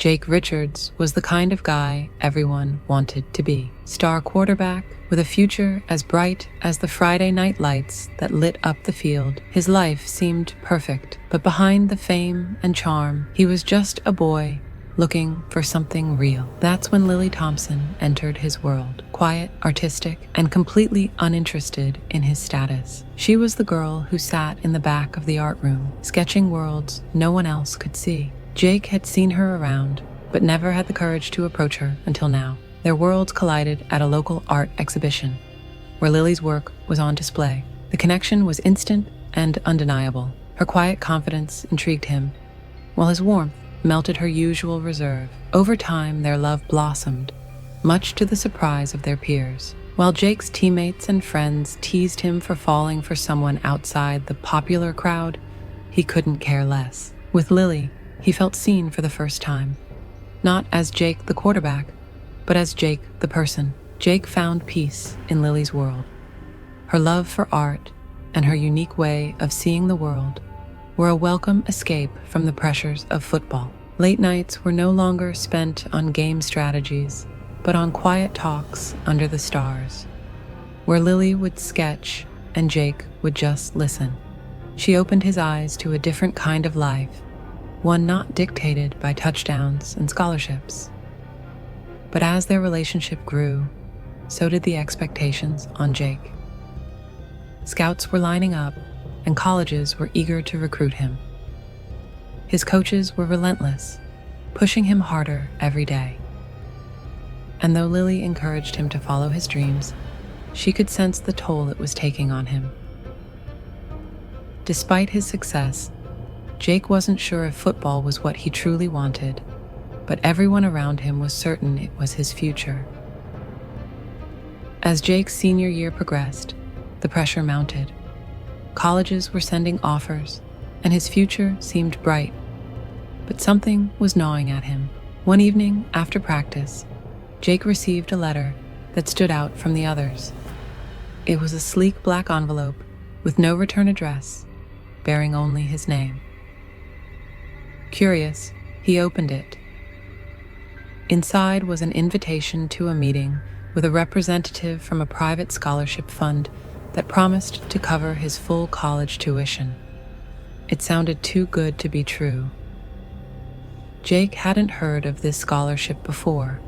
Jake Richards was the kind of guy everyone wanted to be. Star quarterback with a future as bright as the Friday night lights that lit up the field. His life seemed perfect, but behind the fame and charm, he was just a boy looking for something real. That's when Lily Thompson entered his world, quiet, artistic, and completely uninterested in his status. She was the girl who sat in the back of the art room, sketching worlds no one else could see. Jake had seen her around, but never had the courage to approach her until now. Their worlds collided at a local art exhibition, where Lily's work was on display. The connection was instant and undeniable. Her quiet confidence intrigued him, while his warmth melted her usual reserve. Over time, their love blossomed, much to the surprise of their peers. While Jake's teammates and friends teased him for falling for someone outside the popular crowd, he couldn't care less. With Lily, he felt seen for the first time, not as Jake the quarterback, but as Jake the person. Jake found peace in Lily's world. Her love for art and her unique way of seeing the world were a welcome escape from the pressures of football. Late nights were no longer spent on game strategies, but on quiet talks under the stars, where Lily would sketch and Jake would just listen. She opened his eyes to a different kind of life, one not dictated by touchdowns and scholarships. But as their relationship grew, so did the expectations on Jake. Scouts were lining up, and colleges were eager to recruit him. His coaches were relentless, pushing him harder every day. And though Lily encouraged him to follow his dreams, she could sense the toll it was taking on him. Despite his success, Jake wasn't sure if football was what he truly wanted, but everyone around him was certain it was his future. As Jake's senior year progressed, the pressure mounted. Colleges were sending offers, and his future seemed bright. But something was gnawing at him. One evening, after practice, Jake received a letter that stood out from the others. It was a sleek black envelope with no return address, bearing only his name. Curious, he opened it. Inside was an invitation to a meeting with a representative from a private scholarship fund that promised to cover his full college tuition. It sounded too good to be true. Jake hadn't heard of this scholarship before,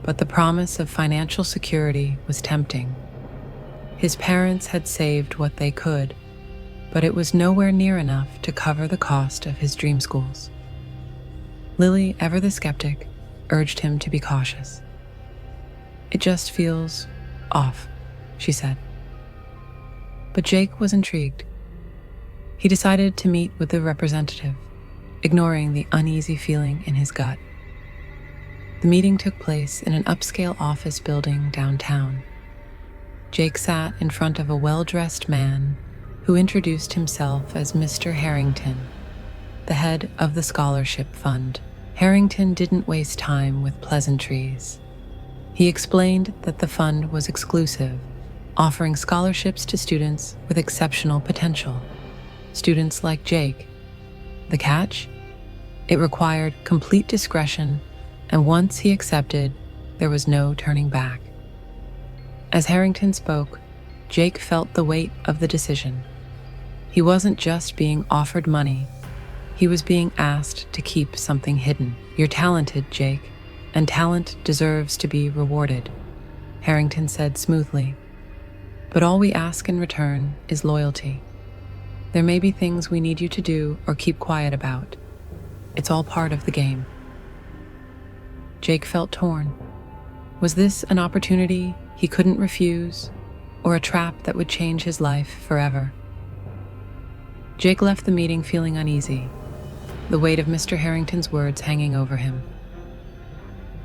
but the promise of financial security was tempting. His parents had saved what they could, but it was nowhere near enough to cover the cost of his dream schools. Lily, ever the skeptic, urged him to be cautious. "It just feels off," she said. But Jake was intrigued. He decided to meet with the representative, ignoring the uneasy feeling in his gut. The meeting took place in an upscale office building downtown. Jake sat in front of a well-dressed man who introduced himself as Mr. Harrington, the head of the scholarship fund. Harrington didn't waste time with pleasantries. He explained that the fund was exclusive, offering scholarships to students with exceptional potential, students like Jake. The catch? It required complete discretion, and once he accepted, there was no turning back. As Harrington spoke, Jake felt the weight of the decision. He wasn't just being offered money, he was being asked to keep something hidden. "You're talented, Jake, and talent deserves to be rewarded," Harrington said smoothly. "But all we ask in return is loyalty. There may be things we need you to do or keep quiet about. It's all part of the game." Jake felt torn. Was this an opportunity he couldn't refuse, or a trap that would change his life forever? Jake left the meeting feeling uneasy, the weight of Mr. Harrington's words hanging over him.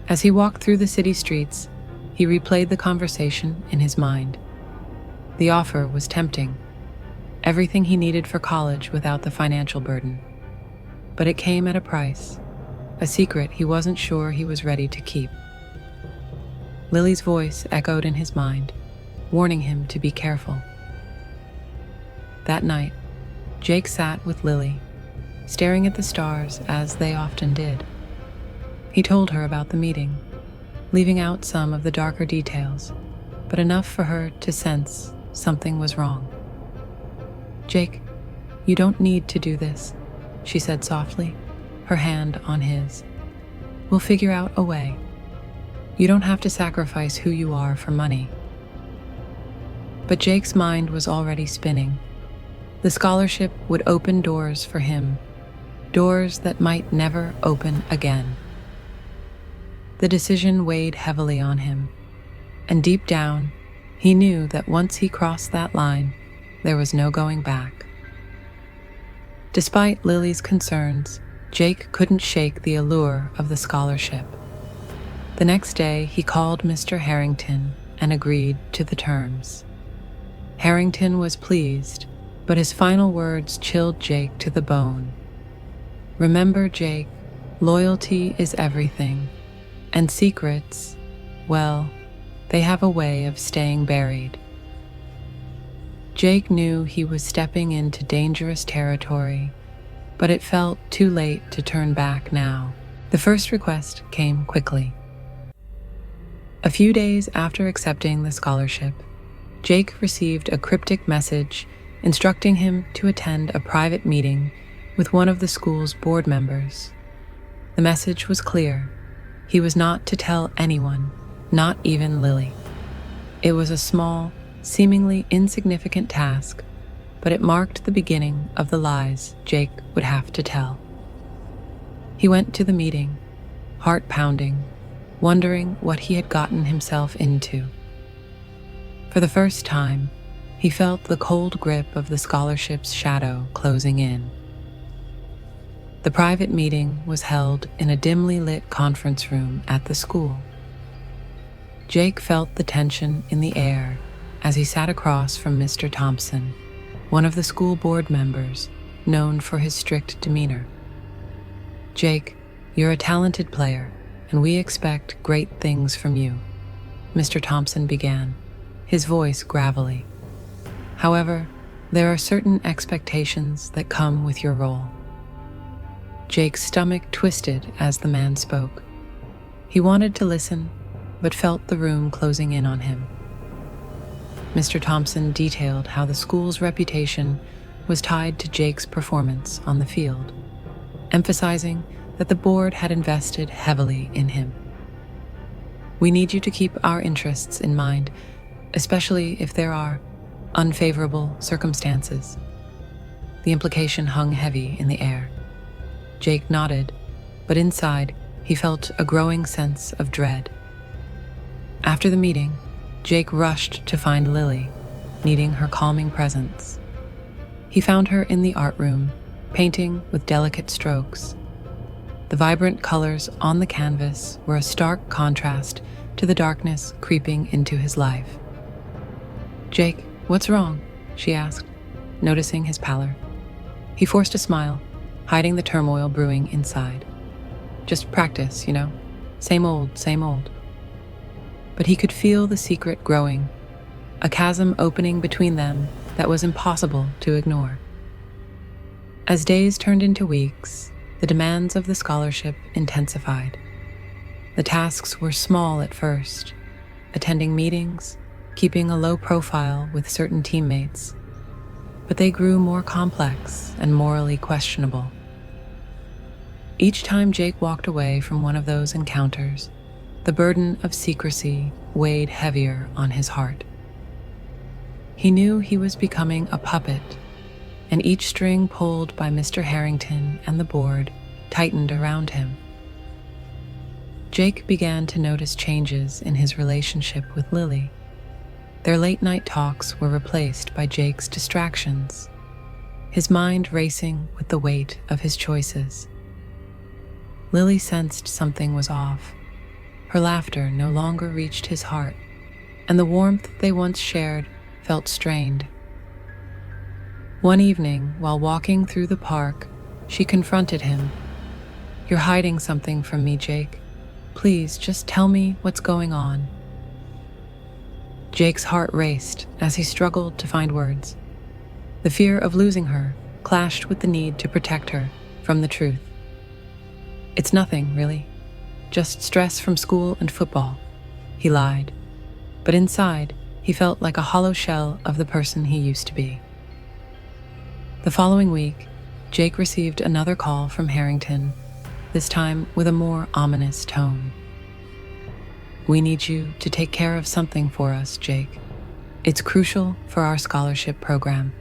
As he walked through the city streets, he replayed the conversation in his mind. The offer was tempting, everything he needed for college without the financial burden. But it came at a price, a secret he wasn't sure he was ready to keep. Lily's voice echoed in his mind, warning him to be careful. That night, Jake sat with Lily, staring at the stars as they often did. He told her about the meeting, leaving out some of the darker details, but enough for her to sense something was wrong. "Jake, you don't need to do this," she said softly, her hand on his. "We'll figure out a way. You don't have to sacrifice who you are for money." But Jake's mind was already spinning. The scholarship would open doors for him, doors that might never open again. The decision weighed heavily on him, and deep down, he knew that once he crossed that line, there was no going back. Despite Lily's concerns, Jake couldn't shake the allure of the scholarship. The next day, he called Mr. Harrington and agreed to the terms. Harrington was pleased, but his final words chilled Jake to the bone. "Remember, Jake, loyalty is everything, and secrets, well, they have a way of staying buried." Jake knew he was stepping into dangerous territory, but it felt too late to turn back now. The first request came quickly. A few days after accepting the scholarship, Jake received a cryptic message instructing him to attend a private meeting with one of the school's board members. The message was clear. He was not to tell anyone, not even Lily. It was a small, seemingly insignificant task, but it marked the beginning of the lies Jake would have to tell. He went to the meeting, heart pounding, wondering what he had gotten himself into. For the first time, he felt the cold grip of the scholarship's shadow closing in. The private meeting was held in a dimly lit conference room at the school. Jake felt the tension in the air as he sat across from Mr. Thompson, one of the school board members known for his strict demeanor. "Jake, you're a talented player, and we expect great things from you," Mr. Thompson began, his voice gravelly. "However, there are certain expectations that come with your role." Jake's stomach twisted as the man spoke. He wanted to listen, but felt the room closing in on him. Mr. Thompson detailed how the school's reputation was tied to Jake's performance on the field, emphasizing that the board had invested heavily in him. "We need you to keep our interests in mind, especially if there are unfavorable circumstances." The implication hung heavy in the air. Jake nodded, but inside he felt a growing sense of dread. After the meeting, Jake rushed to find Lily, needing her calming presence. He found her in the art room, painting with delicate strokes. The vibrant colors on the canvas were a stark contrast to the darkness creeping into his life. "Jake, what's wrong?" she asked, noticing his pallor. He forced a smile, hiding the turmoil brewing inside. "Just practice, you know. Same old, same old." But he could feel the secret growing, a chasm opening between them that was impossible to ignore. As days turned into weeks, the demands of the scholarship intensified. The tasks were small at first, attending meetings, keeping a low profile with certain teammates, but they grew more complex and morally questionable. Each time Jake walked away from one of those encounters, the burden of secrecy weighed heavier on his heart. He knew he was becoming a puppet, and each string pulled by Mr. Harrington and the board tightened around him. Jake began to notice changes in his relationship with Lily. Their late-night talks were replaced by Jake's distractions, his mind racing with the weight of his choices. Lily sensed something was off. Her laughter no longer reached his heart, and the warmth they once shared felt strained. One evening, while walking through the park, she confronted him. "You're hiding something from me, Jake. Please, just tell me what's going on." Jake's heart raced as he struggled to find words. The fear of losing her clashed with the need to protect her from the truth. "It's nothing, really. just stress from school and football. He lied. But inside, he felt like a hollow shell of the person he used to be. The following week, Jake received another call from Harrington, this time with a more ominous tone. "We need you to take care of something for us, Jake. It's crucial for our scholarship program."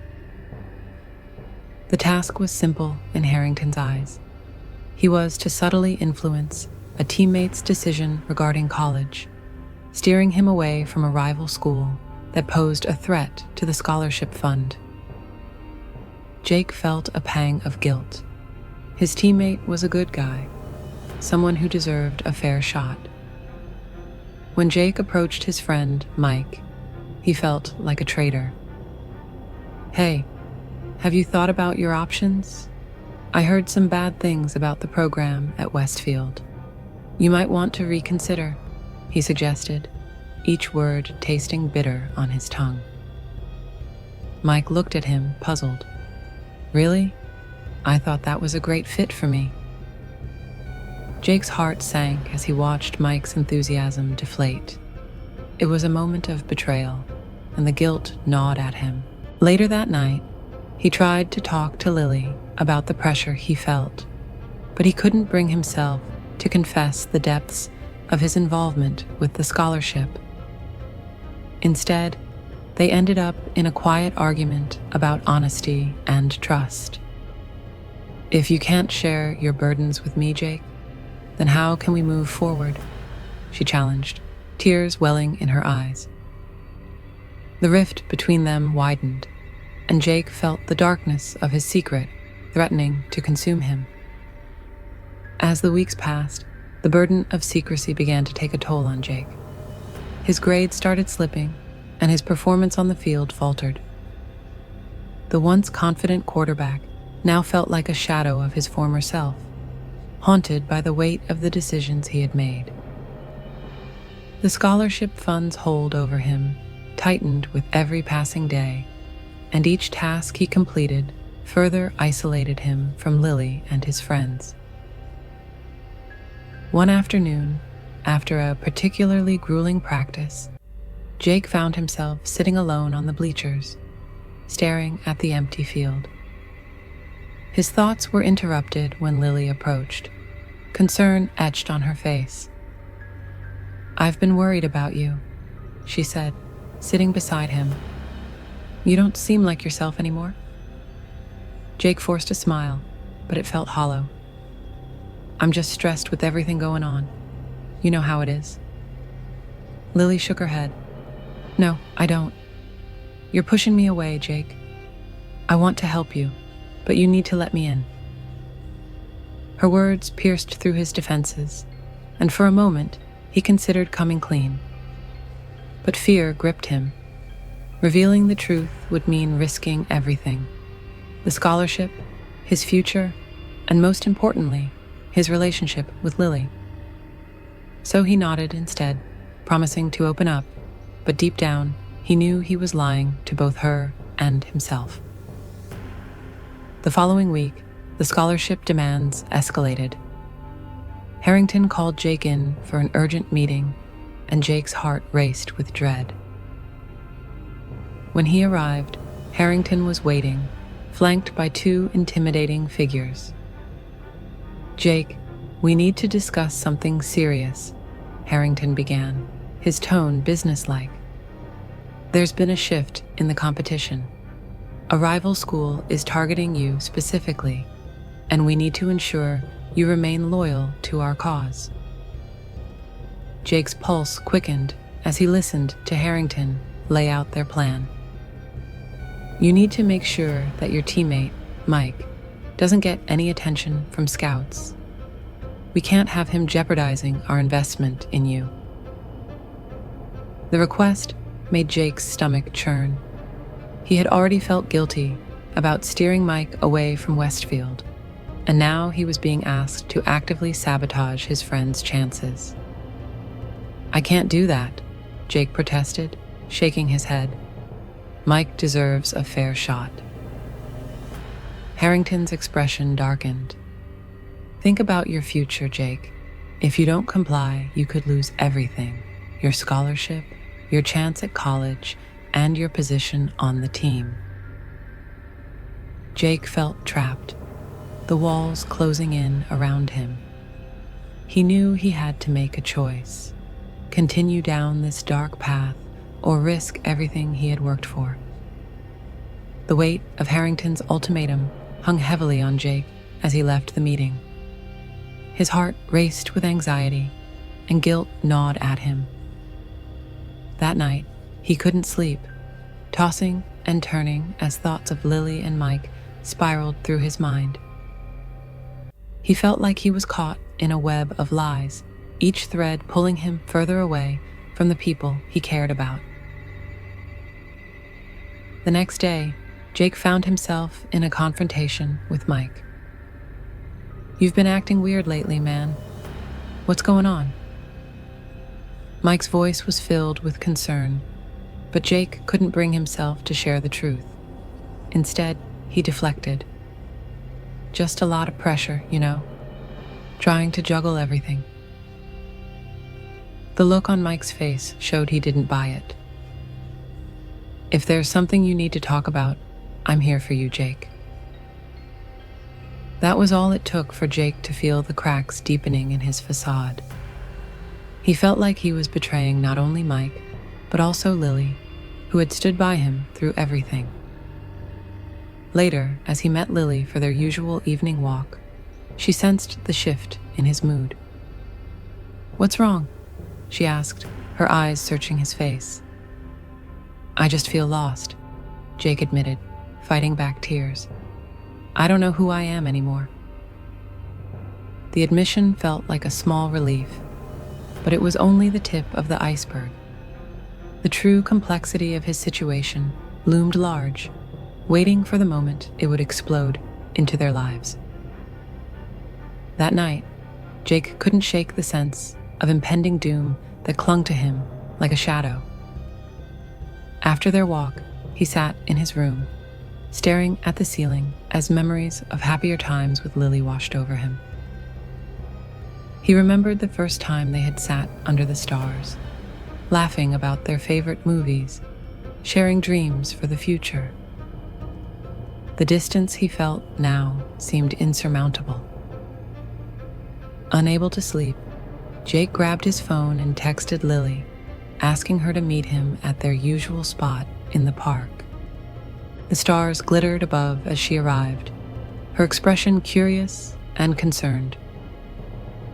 The task was simple in Harrington's eyes. He was to subtly influence a teammate's decision regarding college, steering him away from a rival school that posed a threat to the scholarship fund. Jake felt a pang of guilt. His teammate was a good guy, someone who deserved a fair shot. When Jake approached his friend, Mike, he felt like a traitor. "Hey, have you thought about your options? I heard some bad things about the program at Westfield. You might want to reconsider," he suggested, each word tasting bitter on his tongue. Mike looked at him, puzzled. "Really? I thought that was a great fit for me." Jake's heart sank as he watched Mike's enthusiasm deflate. It was a moment of betrayal, and the guilt gnawed at him. Later that night, he tried to talk to Lily about the pressure he felt, but he couldn't bring himself to confess the depths of his involvement with the scholarship. Instead, they ended up in a quiet argument about honesty and trust. "If you can't share your burdens with me, Jake, then how can we move forward?" she challenged, tears welling in her eyes. The rift between them widened, and Jake felt the darkness of his secret threatening to consume him. As the weeks passed, the burden of secrecy began to take a toll on Jake. His grades started slipping, and his performance on the field faltered. The once confident quarterback now felt like a shadow of his former self, haunted by the weight of the decisions he had made. The scholarship fund's hold over him tightened with every passing day, and each task he completed further isolated him from Lily and his friends. One afternoon, after a particularly grueling practice, Jake found himself sitting alone on the bleachers, staring at the empty field. His thoughts were interrupted when Lily approached, concern etched on her face. "I've been worried about you," she said, sitting beside him. "You don't seem like yourself anymore." Jake forced a smile, but it felt hollow. "I'm just stressed with everything going on. You know how it is." Lily shook her head. "No, I don't. You're pushing me away, Jake. I want to help you, but you need to let me in." Her words pierced through his defenses, and for a moment, he considered coming clean. But fear gripped him. Revealing the truth would mean risking everything: the scholarship, his future, and most importantly, his relationship with Lily. So he nodded instead, promising to open up, but deep down, he knew he was lying to both her and himself. The following week, the scholarship demands escalated. Harrington called Jake in for an urgent meeting, and Jake's heart raced with dread. When he arrived, Harrington was waiting, flanked by two intimidating figures. "Jake, we need to discuss something serious," Harrington began, his tone businesslike. "There's been a shift in the competition. A rival school is targeting you specifically, and we need to ensure you remain loyal to our cause." Jake's pulse quickened as he listened to Harrington lay out their plan. "You need to make sure that your teammate, Mike, doesn't get any attention from scouts. We can't have him jeopardizing our investment in you." The request made Jake's stomach churn. He had already felt guilty about steering Mike away from Westfield, and now he was being asked to actively sabotage his friend's chances. "I can't do that," Jake protested, shaking his head. "Mike deserves a fair shot." Harrington's expression darkened. "Think about your future, Jake. If you don't comply, you could lose everything: your scholarship, your chance at college, and your position on the team. Jake felt trapped, the walls closing in around him. He knew he had to make a choice: continue down this dark path or risk everything he had worked for. The weight of Harrington's ultimatum hung heavily on Jake as he left the meeting. His heart raced with anxiety, and guilt gnawed at him. That night, he couldn't sleep, tossing and turning as thoughts of Lily and Mike spiraled through his mind. He felt like he was caught in a web of lies, each thread pulling him further away from the people he cared about. The next day, Jake found himself in a confrontation with Mike. "You've been acting weird lately, man. What's going on?" Mike's voice was filled with concern, but Jake couldn't bring himself to share the truth. Instead, he deflected. "Just a lot of pressure, trying to juggle everything." The look on Mike's face showed he didn't buy it. "If there's something you need to talk about, I'm here for you, Jake." That was all it took for Jake to feel the cracks deepening in his facade. He felt like he was betraying not only Mike, but also Lily, who had stood by him through everything. Later, as he met Lily for their usual evening walk, she sensed the shift in his mood. "What's wrong?" she asked, her eyes searching his face. "I just feel lost," Jake admitted, fighting back tears. "I don't know who I am anymore." The admission felt like a small relief, but it was only the tip of the iceberg. The true complexity of his situation loomed large, waiting for the moment it would explode into their lives. That night, Jake couldn't shake the sense of impending doom that clung to him like a shadow. After their walk, he sat in his room, staring at the ceiling as memories of happier times with Lily washed over him. He remembered the first time they had sat under the stars, laughing about their favorite movies, sharing dreams for the future. The distance he felt now seemed insurmountable. Unable to sleep, Jake grabbed his phone and texted Lily, asking her to meet him at their usual spot in the park. The stars glittered above as she arrived, her expression curious and concerned.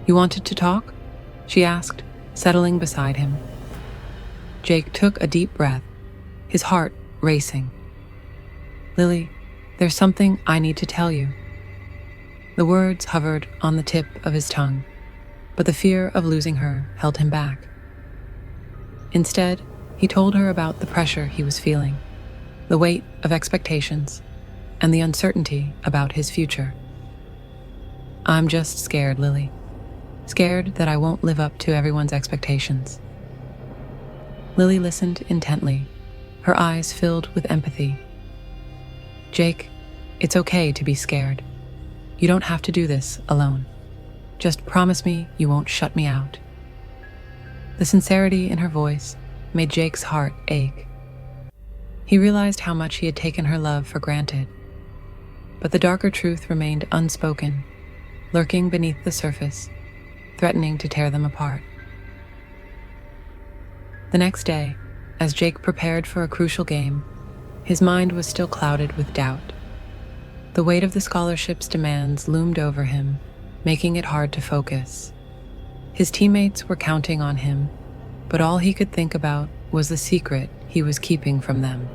"You wanted to talk?" she asked, settling beside him. Jake took a deep breath, his heart racing. "Lily, there's something I need to tell you." The words hovered on the tip of his tongue, but the fear of losing her held him back. Instead, he told her about the pressure he was feeling, the weight of expectations, and the uncertainty about his future. "I'm just scared, Lily. Scared that I won't live up to everyone's expectations." Lily listened intently, her eyes filled with empathy. "Jake, it's okay to be scared. You don't have to do this alone. Just promise me you won't shut me out." The sincerity in her voice made Jake's heart ache. He realized how much he had taken her love for granted, but the darker truth remained unspoken, lurking beneath the surface, threatening to tear them apart. The next day, as Jake prepared for a crucial game, his mind was still clouded with doubt. The weight of the scholarship's demands loomed over him, making it hard to focus. His teammates were counting on him, but all he could think about was the secret he was keeping from them.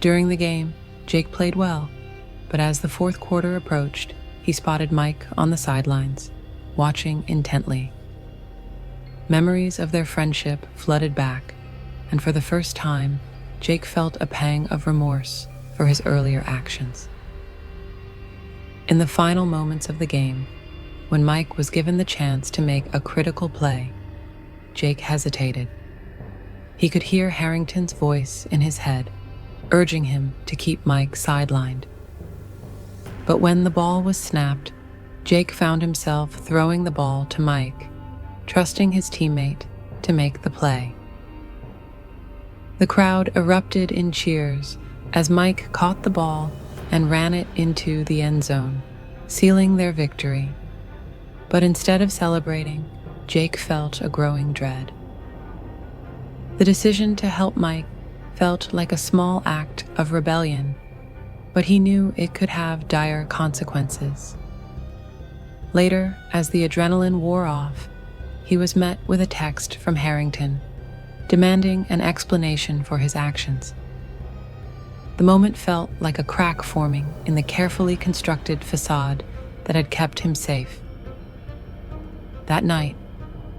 During the game, Jake played well, but as the fourth quarter approached, he spotted Mike on the sidelines, watching intently. Memories of their friendship flooded back, and for the first time, Jake felt a pang of remorse for his earlier actions. In the final moments of the game, when Mike was given the chance to make a critical play, Jake hesitated. He could hear Harrington's voice in his head, urging him to keep Mike sidelined. But when the ball was snapped, Jake found himself throwing the ball to Mike, trusting his teammate to make the play. The crowd erupted in cheers as Mike caught the ball and ran it into the end zone, sealing their victory. But instead of celebrating, Jake felt a growing dread. The decision to help Mike felt like a small act of rebellion, but he knew it could have dire consequences. Later, as the adrenaline wore off, he was met with a text from Harrington, demanding an explanation for his actions. The moment felt like a crack forming in the carefully constructed facade that had kept him safe. That night,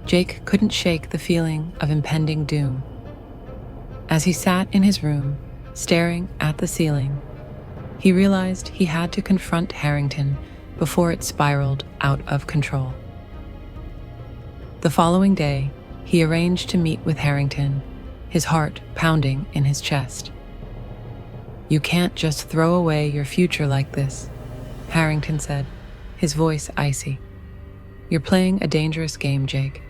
Jake couldn't shake the feeling of impending doom. As he sat in his room, staring at the ceiling, he realized he had to confront Harrington before it spiraled out of control. The following day, he arranged to meet with Harrington, his heart pounding in his chest. "You can't just throw away your future like this," Harrington said, his voice icy. "You're playing a dangerous game, Jake.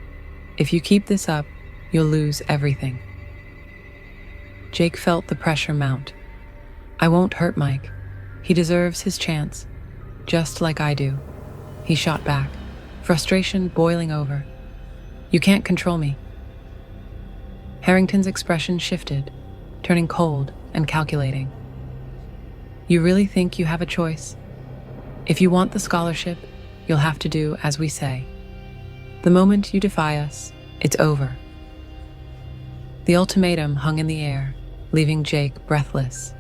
If you keep this up, you'll lose everything." Jake felt the pressure mount. "I won't hurt Mike. He deserves his chance, just like I do," he shot back, frustration boiling over. "You can't control me." Harrington's expression shifted, turning cold and calculating. "You really think you have a choice? If you want the scholarship, you'll have to do as we say. The moment you defy us, it's over." The ultimatum hung in the air, leaving Jake breathless.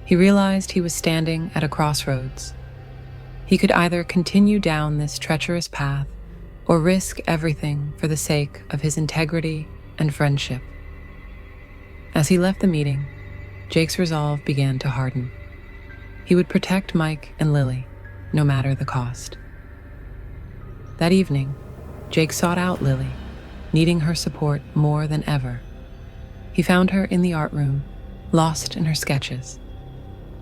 He realized he was standing at a crossroads. He could either continue down this treacherous path or risk everything for the sake of his integrity and friendship. As he left the meeting, Jake's resolve began to harden. He would protect Mike and Lily, no matter the cost. That evening, Jake sought out Lily, needing her support more than ever. He found her in the art room, lost in her sketches.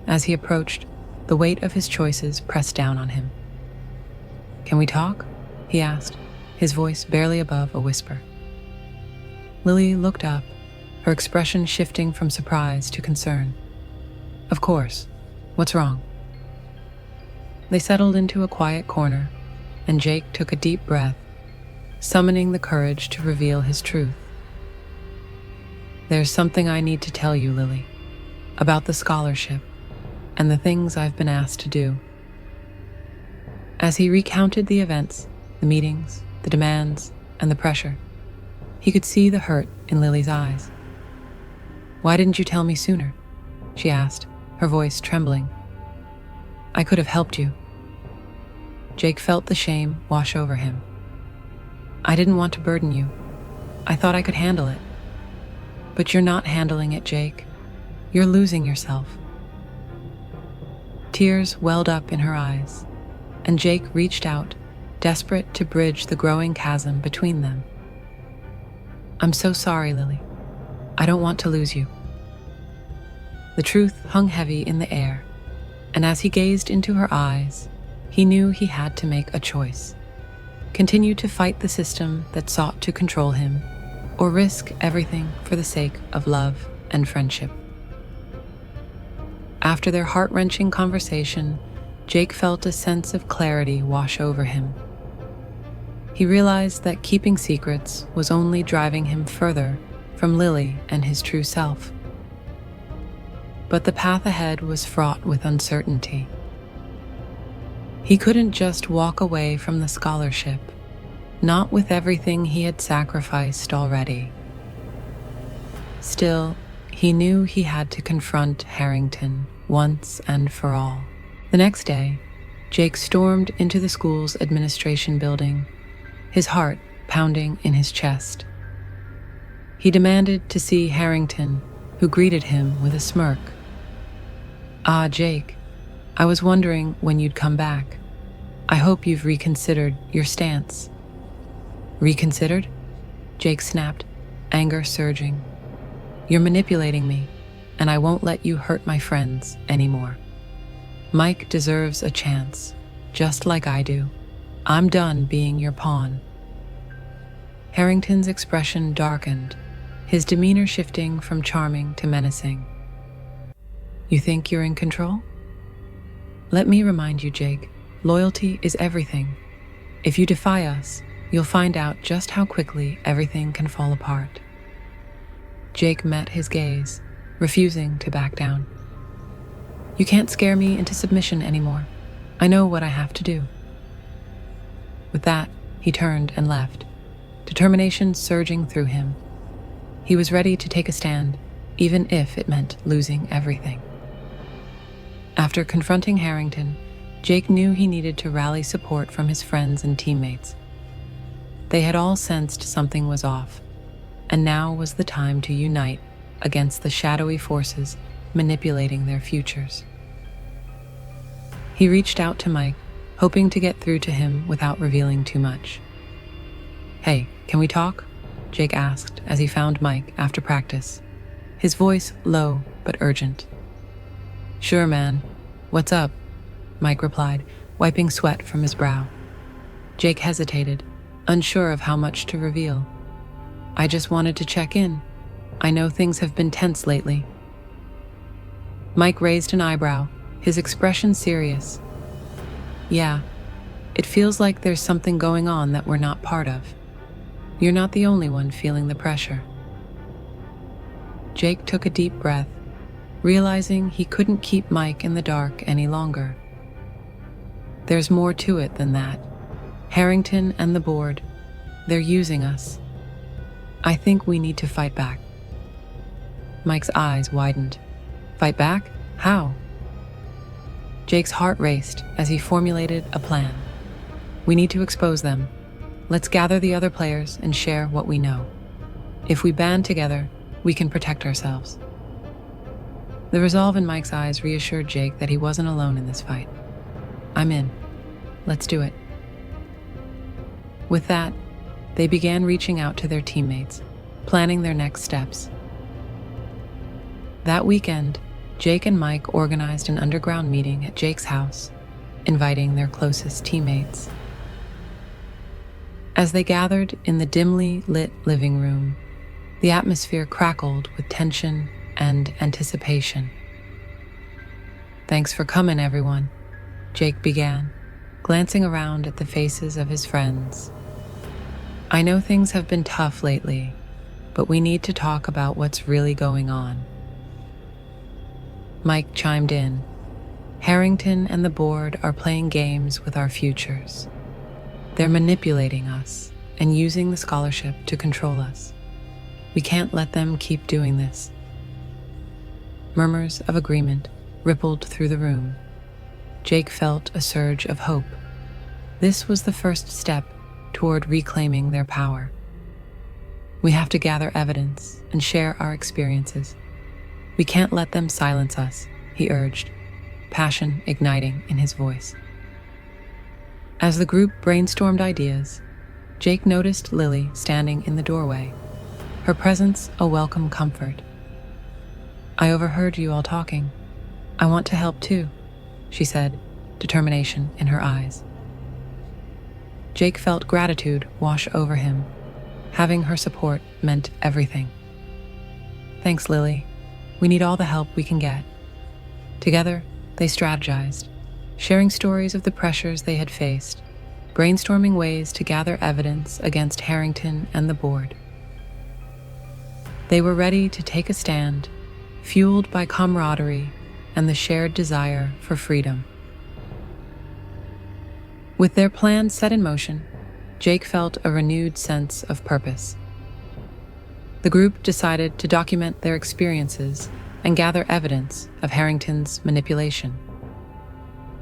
As he approached, the weight of his choices pressed down on him. "Can we talk?" he asked, his voice barely above a whisper. Lily looked up, her expression shifting from surprise to concern. "Of course. What's wrong?" They settled into a quiet corner, and Jake took a deep breath, summoning the courage to reveal his truth. "There's something I need to tell you, Lily, about the scholarship and the things I've been asked to do." As he recounted the events, the meetings, the demands, and the pressure, he could see the hurt in Lily's eyes. "Why didn't you tell me sooner?" she asked, her voice trembling. "I could have helped you." Jake felt the shame wash over him. "I didn't want to burden you. I thought I could handle it." "But you're not handling it, Jake. You're losing yourself." Tears welled up in her eyes, and Jake reached out, desperate to bridge the growing chasm between them. "I'm so sorry, Lily. I don't want to lose you." The truth hung heavy in the air, and as he gazed into her eyes, he knew he had to make a choice: continue to fight the system that sought to control him, or risk everything for the sake of love and friendship. After their heart-wrenching conversation, Jake felt a sense of clarity wash over him. He realized that keeping secrets was only driving him further from Lily and his true self. But the path ahead was fraught with uncertainty. He couldn't just walk away from the scholarship, not with everything he had sacrificed already. Still, he knew he had to confront Harrington once and for all. The next day, Jake stormed into the school's administration building, his heart pounding in his chest. He demanded to see Harrington, who greeted him with a smirk. "Ah, Jake, I was wondering when you'd come back. I hope you've reconsidered your stance." "Reconsidered?" Jake snapped, anger surging. "You're manipulating me, and I won't let you hurt my friends anymore. Mike deserves a chance, just like I do. I'm done being your pawn." Harrington's expression darkened, his demeanor shifting from charming to menacing. "You think you're in control? Let me remind you, Jake, loyalty is everything. If you defy us, you'll find out just how quickly everything can fall apart." Jake met his gaze, refusing to back down. "You can't scare me into submission anymore. I know what I have to do." With that, he turned and left, determination surging through him. He was ready to take a stand, even if it meant losing everything. After confronting Harrington, Jake knew he needed to rally support from his friends and teammates. They had all sensed something was off, and now was the time to unite against the shadowy forces manipulating their futures. He reached out to Mike, hoping to get through to him without revealing too much. "Hey, can we talk?" Jake asked as he found Mike after practice, his voice low but urgent. "Sure, man. What's up?" Mike replied, wiping sweat from his brow. Jake hesitated, unsure of how much to reveal. "I just wanted to check in. I know things have been tense lately." Mike raised an eyebrow, his expression serious. "Yeah, it feels like there's something going on that we're not part of. You're not the only one feeling the pressure." Jake took a deep breath, realizing he couldn't keep Mike in the dark any longer. "There's more to it than that. Harrington and the board, they're using us. I think we need to fight back." Mike's eyes widened. "Fight back? How?" Jake's heart raced as he formulated a plan. "We need to expose them. Let's gather the other players and share what we know. If we band together, we can protect ourselves." The resolve in Mike's eyes reassured Jake that he wasn't alone in this fight. "I'm in. Let's do it." With that, they began reaching out to their teammates, planning their next steps. That weekend, Jake and Mike organized an underground meeting at Jake's house, inviting their closest teammates. As they gathered in the dimly lit living room, the atmosphere crackled with tension and anticipation. "Thanks for coming, everyone," Jake began, glancing around at the faces of his friends. "I know things have been tough lately, but we need to talk about what's really going on." Mike chimed in. "Harrington and the board are playing games with our futures. They're manipulating us and using the scholarship to control us. We can't let them keep doing this." Murmurs of agreement rippled through the room. Jake felt a surge of hope. This was the first step toward reclaiming their power. "We have to gather evidence and share our experiences. We can't let them silence us," he urged, passion igniting in his voice. As the group brainstormed ideas, Jake noticed Lily standing in the doorway, her presence a welcome comfort. "I overheard you all talking. I want to help too," she said, determination in her eyes. Jake felt gratitude wash over him. Having her support meant everything. "Thanks, Lily. We need all the help we can get." Together, they strategized, sharing stories of the pressures they had faced, brainstorming ways to gather evidence against Harrington and the board. They were ready to take a stand, fueled by camaraderie and the shared desire for freedom. With their plan set in motion, Jake felt a renewed sense of purpose. The group decided to document their experiences and gather evidence of Harrington's manipulation.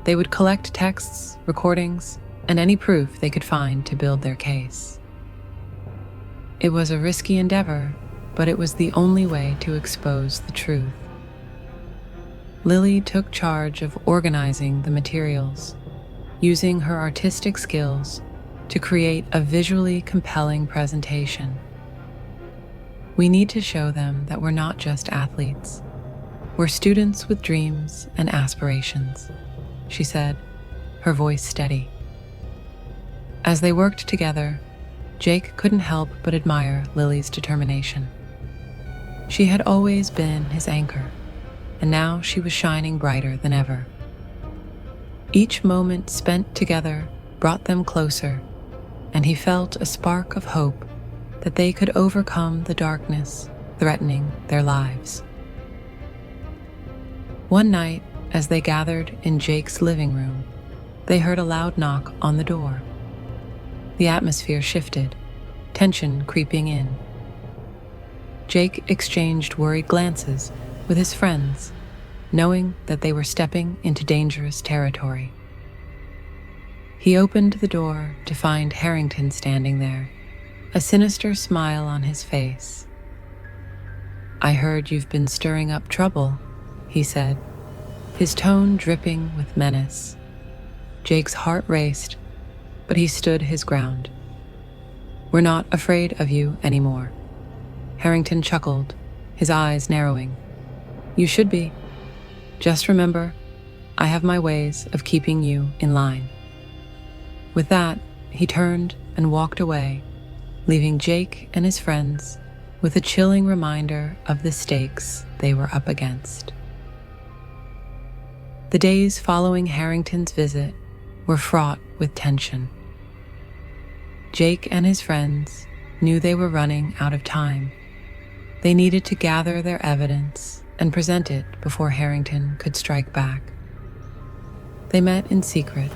They would collect texts, recordings, and any proof they could find to build their case. It was a risky endeavor, but it was the only way to expose the truth. Lily took charge of organizing the materials, using her artistic skills to create a visually compelling presentation. "We need to show them that we're not just athletes. We're students with dreams and aspirations," she said, her voice steady. As they worked together, Jake couldn't help but admire Lily's determination. She had always been his anchor, and now she was shining brighter than ever. Each moment spent together brought them closer, and he felt a spark of hope that they could overcome the darkness threatening their lives. One night, as they gathered in Jake's living room, they heard a loud knock on the door. The atmosphere shifted, tension creeping in. Jake exchanged worried glances with his friends, knowing that they were stepping into dangerous territory. He opened the door to find Harrington standing there, a sinister smile on his face. "I heard you've been stirring up trouble," he said, his tone dripping with menace. Jake's heart raced, but he stood his ground. "We're not afraid of you anymore." Harrington chuckled, his eyes narrowing. "You should be. Just remember, I have my ways of keeping you in line." With that, he turned and walked away, leaving Jake and his friends with a chilling reminder of the stakes they were up against. The days following Harrington's visit were fraught with tension. Jake and his friends knew they were running out of time. They needed to gather their evidence and present it before Harrington could strike back. They met in secret,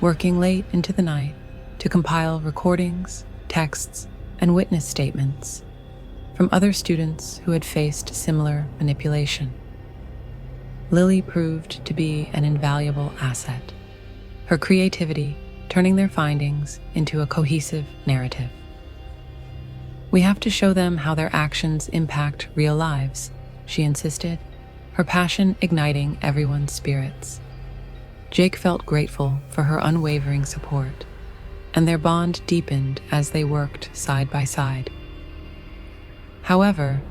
working late into the night to compile recordings, texts, and witness statements from other students who had faced similar manipulation. Lily proved to be an invaluable asset, her creativity turning their findings into a cohesive narrative. "We have to show them how their actions impact real lives," she insisted, her passion igniting everyone's spirits. Jake felt grateful for her unwavering support, and their bond deepened as they worked side by side. However,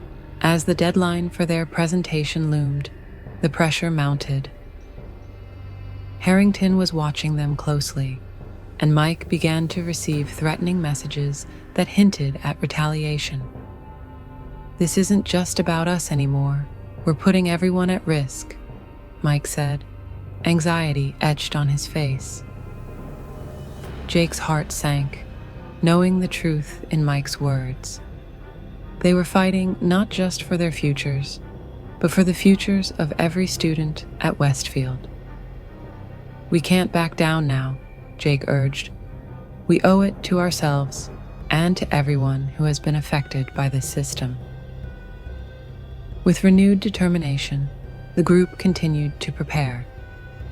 as the deadline for their presentation loomed, the pressure mounted. Harrington was watching them closely, and Mike began to receive threatening messages that hinted at retaliation. "This isn't just about us anymore. We're putting everyone at risk," Mike said, anxiety etched on his face. Jake's heart sank, knowing the truth in Mike's words. They were fighting not just for their futures, but for the futures of every student at Westfield. "We can't back down now," Jake urged. "We owe it to ourselves and to everyone who has been affected by this system." With renewed determination, the group continued to prepare,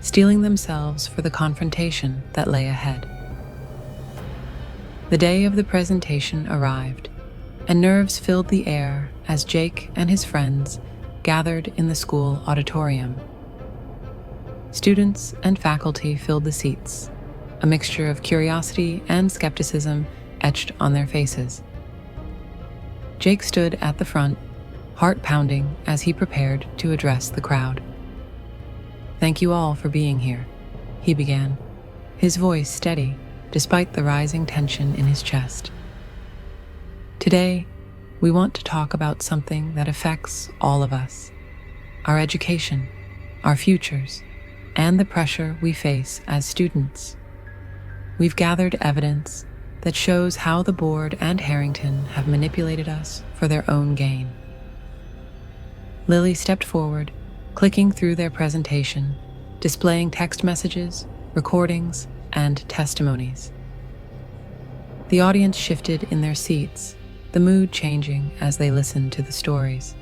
steeling themselves for the confrontation that lay ahead. The day of the presentation arrived, and nerves filled the air as Jake and his friends gathered in the school auditorium. Students and faculty filled the seats, a mixture of curiosity and skepticism etched on their faces. Jake stood at the front, heart pounding as he prepared to address the crowd. "Thank you all for being here," he began, his voice steady despite the rising tension in his chest. "Today, we want to talk about something that affects all of us: our education, our futures, and the pressure we face as students. We've gathered evidence that shows how the board and Harrington have manipulated us for their own gain." Lily stepped forward, clicking through their presentation, displaying text messages, recordings, and testimonies. The audience shifted in their seats, the mood changing as they listened to the stories.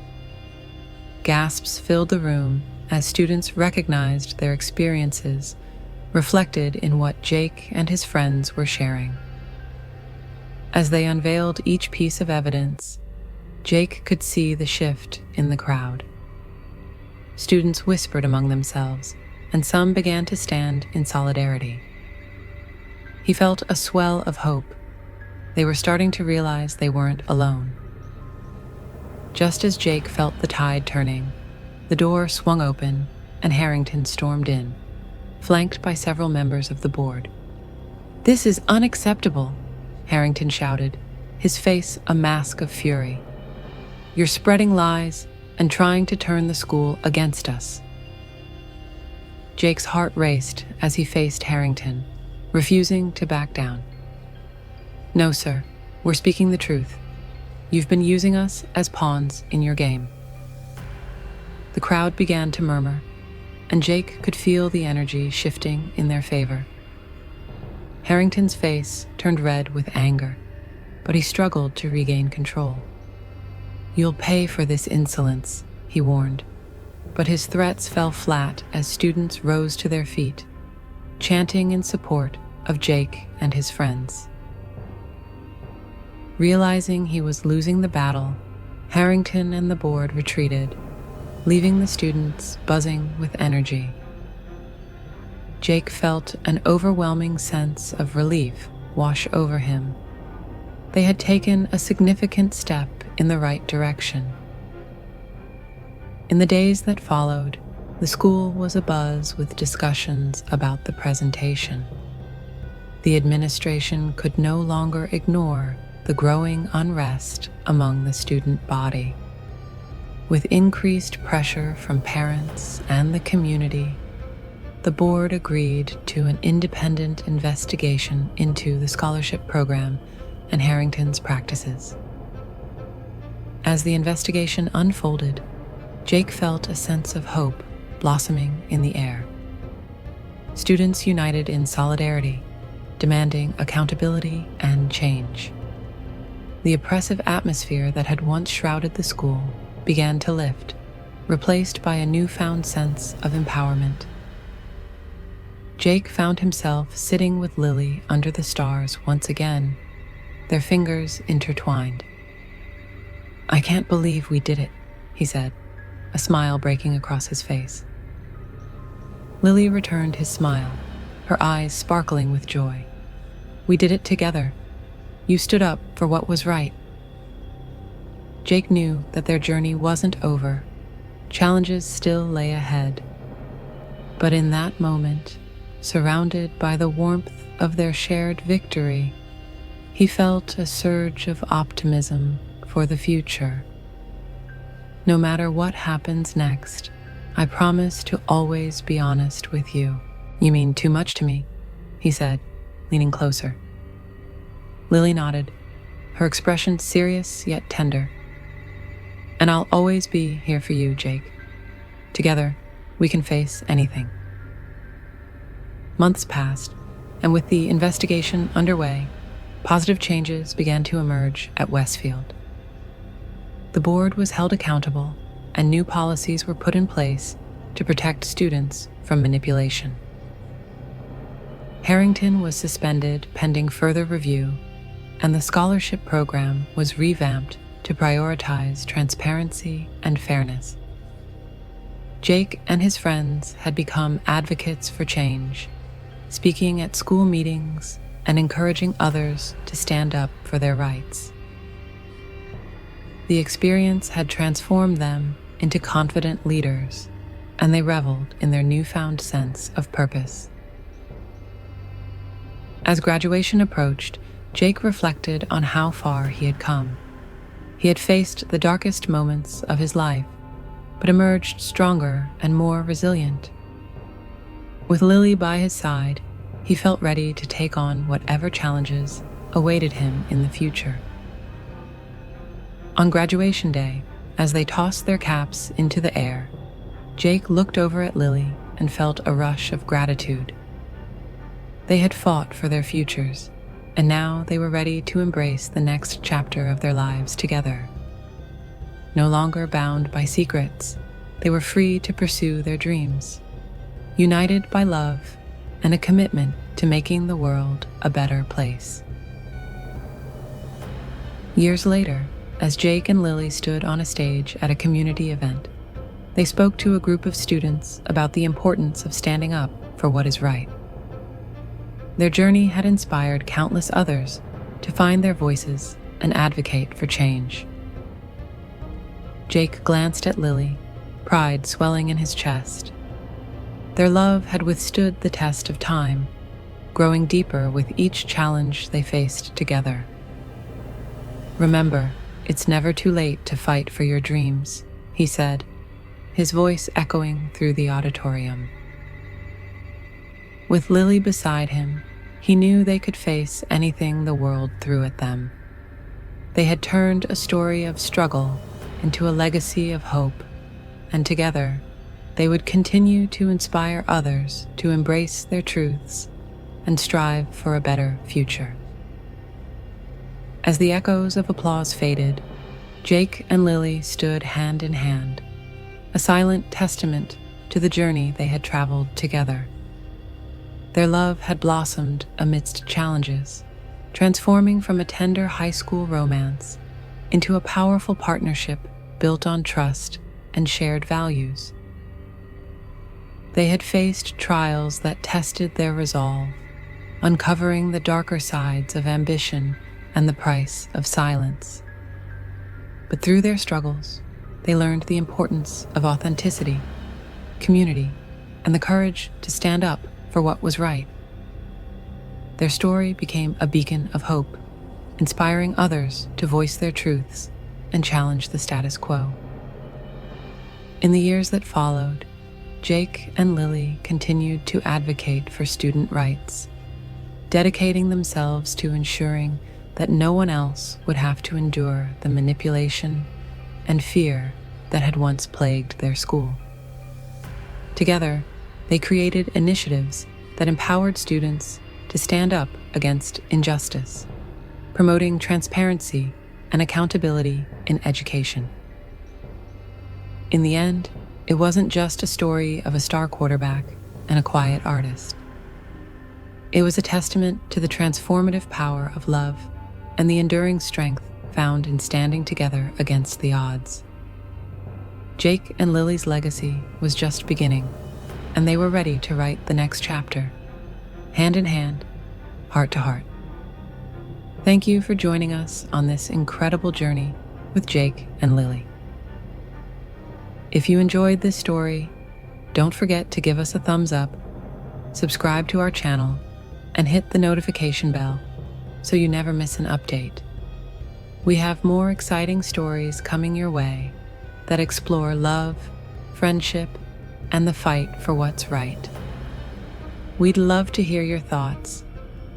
Gasps filled the room as students recognized their experiences reflected in what Jake and his friends were sharing. As they unveiled each piece of evidence, Jake could see the shift in the crowd. Students whispered among themselves, and some began to stand in solidarity. He felt a swell of hope. They were starting to realize they weren't alone. Just as Jake felt the tide turning, the door swung open and Harrington stormed in, flanked by several members of the board. "This is unacceptable," Harrington shouted, his face a mask of fury. "You're spreading lies and trying to turn the school against us." Jake's heart raced as he faced Harrington, refusing to back down. "No, sir, we're speaking the truth. You've been using us as pawns in your game." The crowd began to murmur, and Jake could feel the energy shifting in their favor. Harrington's face turned red with anger, but he struggled to regain control. "You'll pay for this insolence," he warned, but his threats fell flat as students rose to their feet, chanting in support of Jake and his friends. Realizing he was losing the battle, Harrington and the board retreated, leaving the students buzzing with energy. Jake felt an overwhelming sense of relief wash over him. They had taken a significant step in the right direction. In the days that followed, the school was abuzz with discussions about the presentation. The administration could no longer ignore the growing unrest among the student body. With increased pressure from parents and the community, the board agreed to an independent investigation into the scholarship program and Harrington's practices. As the investigation unfolded, Jake felt a sense of hope blossoming in the air. Students united in solidarity, demanding accountability and change. The oppressive atmosphere that had once shrouded the school began to lift, replaced by a newfound sense of empowerment. Jake found himself sitting with Lily under the stars once again, their fingers intertwined. "I can't believe we did it," he said, a smile breaking across his face. Lily returned his smile, her eyes sparkling with joy. "We did it together. You stood up for what was right." Jake knew that their journey wasn't over. Challenges still lay ahead. But in that moment, surrounded by the warmth of their shared victory, he felt a surge of optimism for the future. "No matter what happens next, I promise to always be honest with you." "You mean too much to me," he said, leaning closer. Lily nodded, her expression serious yet tender. "And I'll always be here for you, Jake. Together, we can face anything." Months passed, and with the investigation underway, positive changes began to emerge at Westfield. The board was held accountable, and new policies were put in place to protect students from manipulation. Harrington was suspended pending further review, and the scholarship program was revamped to prioritize transparency and fairness. Jake and his friends had become advocates for change, speaking at school meetings and encouraging others to stand up for their rights. The experience had transformed them into confident leaders, and they reveled in their newfound sense of purpose. As graduation approached, Jake reflected on how far he had come. He had faced the darkest moments of his life, but emerged stronger and more resilient. With Lily by his side, he felt ready to take on whatever challenges awaited him in the future. On graduation day, as they tossed their caps into the air, Jake looked over at Lily and felt a rush of gratitude. They had fought for their futures, and now they were ready to embrace the next chapter of their lives together. No longer bound by secrets, they were free to pursue their dreams, united by love and a commitment to making the world a better place. Years later, as Jake and Lily stood on a stage at a community event, they spoke to a group of students about the importance of standing up for what is right. Their journey had inspired countless others to find their voices and advocate for change. Jake glanced at Lily, pride swelling in his chest. Their love had withstood the test of time, growing deeper with each challenge they faced together. "Remember, it's never too late to fight for your dreams," he said, his voice echoing through the auditorium. With Lily beside him, he knew they could face anything the world threw at them. They had turned a story of struggle into a legacy of hope, and together, they would continue to inspire others to embrace their truths and strive for a better future. As the echoes of applause faded, Jake and Lily stood hand in hand, a silent testament to the journey they had traveled together. Their love had blossomed amidst challenges, transforming from a tender high school romance into a powerful partnership built on trust and shared values. They had faced trials that tested their resolve, uncovering the darker sides of ambition and the price of silence. But through their struggles, they learned the importance of authenticity, community, and the courage to stand up for what was right. Their story became a beacon of hope, inspiring others to voice their truths and challenge the status quo. In the years that followed, Jake and Lily continued to advocate for student rights, dedicating themselves to ensuring that no one else would have to endure the manipulation and fear that had once plagued their school. Together, they created initiatives that empowered students to stand up against injustice, promoting transparency and accountability in education. In the end, it wasn't just a story of a star quarterback and a quiet artist. It was a testament to the transformative power of love and the enduring strength found in standing together against the odds. Jake and Lily's legacy was just beginning, and they were ready to write the next chapter, hand in hand, heart to heart. Thank you for joining us on this incredible journey with Jake and Lily. If you enjoyed this story, don't forget to give us a thumbs up, subscribe to our channel, and hit the notification bell so you never miss an update. We have more exciting stories coming your way that explore love, friendship, and the fight for what's right. We'd love to hear your thoughts.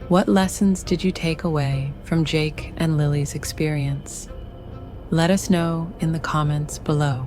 What lessons did you take away from Jake and Lily's experience? Let us know in the comments below.